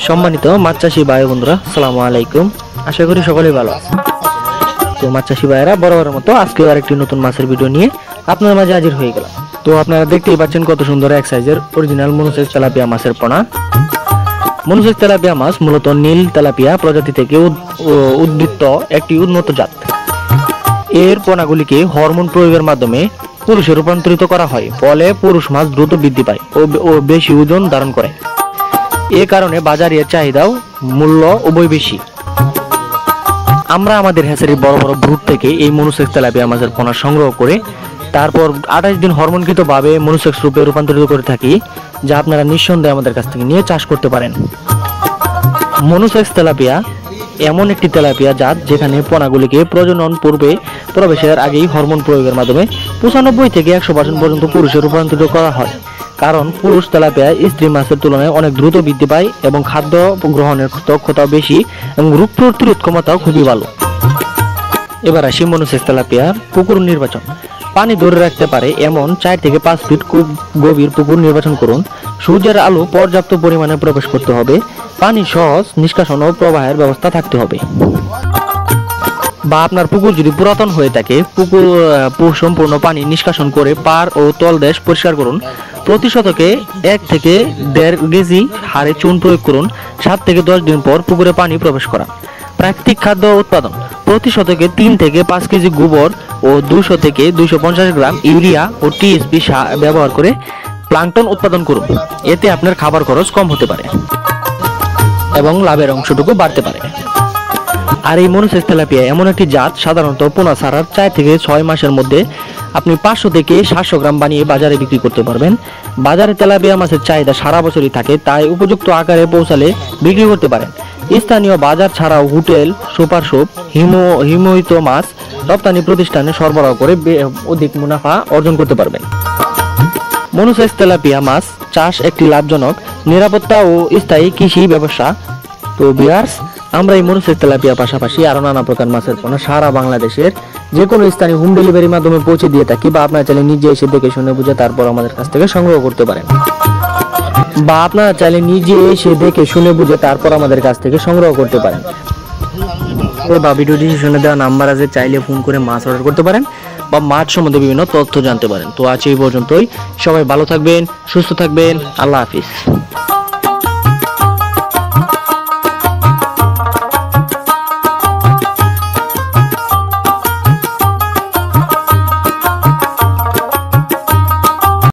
সম্মানিত মাছ চাষী ভাই বন্ধুরা, আসসালামু আলাইকুম। আশা করি সকলেই ভালো আছেন। তো মাছ চাষী ভাইরা বরাবরের মতো আজকে আরেকটি নতুন মাছের ভিডিও নিয়ে আপনার মাঝে হাজির হয়ে গেলাম। তো আপনারা দেখতেই পাচ্ছেন কত সুন্দর এক সাইজের অরিজিনাল মনোসেক্স তেলাপিয়া মাছের পোনা। মনোসেক্স তেলাপিয়া মাছ মূলত নীল তেলাপিয়া প্রজাতি থেকে উদ্বৃত্ত একটি উন্নত জাত। এর পোনাগুলিকে হরমোন প্রয়োগের মাধ্যমে পুরুষে রূপান্তরিত করা হয়, ফলে পুরুষ মাছ দ্রুত বৃদ্ধি পায় ও বেশি ওজন ধারণ করে। এ কারণে বাজারে এর চাহিদাও মূল্য উভয় বেশি। আমরা আমাদের হ্যাচারির বড় বড় ব্রুড থেকে এই মনোসেক্স তেলাপিয়া মাছের পোনা সংগ্রহ করে তারপর 28 দিন হরমোনকৃত ভাবে মনোসেক্স রূপে রূপান্তরিত করে থাকি, যা আপনারা নিঃসন্দেহে আমাদের কাছ থেকে নিয়ে চাষ করতে পারেন। মনোসেক্স তেলাপিয়া এমন একটি তেলাপিয়া জাত যেখানে পোনাগুলিকে প্রজনন পূর্বে প্রবেশের আগেই হরমোন প্রয়োগের মাধ্যমে 95 থেকে 100% পর্যন্ত পুরুষে রূপান্তরিত করা হয়। কারণ পুরুষ তেলাপিয়া স্ত্রী মাছের তুলনায় অনেক দ্রুত বৃদ্ধি পায় এবং খাদ্য গ্রহণের দক্ষতাও বেশি এবং রোগ প্রতিরোধ ক্ষমতাও খুবই ভালো। এবার আসি মনোসেক্স তেলাপিয়ার পুকুর নির্বাচন। পানি ধরে রাখতে পারে এমন 4 থেকে 5 ফিট গভীর পুকুর নির্বাচন করুন। সূর্যের আলো পর্যাপ্ত পরিমাণে প্রবেশ করতে হবে। পানি সহজ নিষ্কাশন ও প্রবাহের ব্যবস্থা থাকতে হবে। বা আপনার পুকুর যদি পুরাতন হয়ে থাকে, পুকুর সম্পূর্ণ পানি নিষ্কাশন করে পার ও তলদেশ পরিষ্কার করুন। প্রতি শতকে 1 থেকে 1.5 কেজি হারে চুন প্রয়োগ করুন। 7 থেকে 10 দিন পর পুকুরে পানি প্রবেশ করা। প্রাকৃতিক খাদ্য উৎপাদন। প্রতি শতকে 3 থেকে 5 কেজি গোবর ও 200 থেকে 250 গ্রাম ইউরিয়া ও টিএসপি ব্যবহার করে প্লাঙ্কটন উৎপাদন করুন। এতে আপনার খাবার খরচ কম হতে পারে এবং লাভের অংশটুকু বাড়তে পারে। আর এই মনোসেক্স তেলাপিয়া এমন একটি জাত সাধারণত পোনা ছাড়ার 4 থেকে 6 মাসের মধ্যে আপনি 500 থেকে 700 গ্রাম বানিয়ে বাজারে বিক্রি করতে পারবেন। বাজারে তেলাপিয়া মাছের চাহিদা সারা বছরই থাকে, তাই উপযুক্ত আকারে পৌঁছালে বিক্রি করতে পারেন। স্থানীয় বাজার ছাড়াও হোটেল, সুপার শপ, হিমোহিত মাছ রপ্তানি প্রতিষ্ঠানে সরবরাহ করে অধিক মুনাফা অর্জন করতে পারবেন। মনোসেক্স তেলাপিয়া মাছ চাষ একটি লাভজনক, নিরাপত্তা ও স্থায়ী কৃষি ব্যবসা। তো ভিউয়ার্স, আমরা এই মনোসেক্স তেলাপিয়ার পাশাপাশি আরো নানা প্রকার মাছের পোনা সারা বাংলাদেশের যে কোনো স্থানে হোম ডেলিভারির মাধ্যমে পৌঁছে দিয়ে থাকি, বা আপনারা চাইলে নিজে এসে দেখে শুনে বুঝে তারপর আমাদের কাছ থেকে সংগ্রহ করতে পারেন। বা ভিডিও ডিসক্রিপশনে দেওয়া নাম্বার আছে, চাইলে ফোন করে মাছ অর্ডার করতে পারেন বা মাছ সম্বন্ধে বিভিন্ন তথ্য জানতে পারেন। তো আজ এই পর্যন্তই। সবাই ভালো থাকবেন, সুস্থ থাকবেন। আল্লাহ হাফিজ।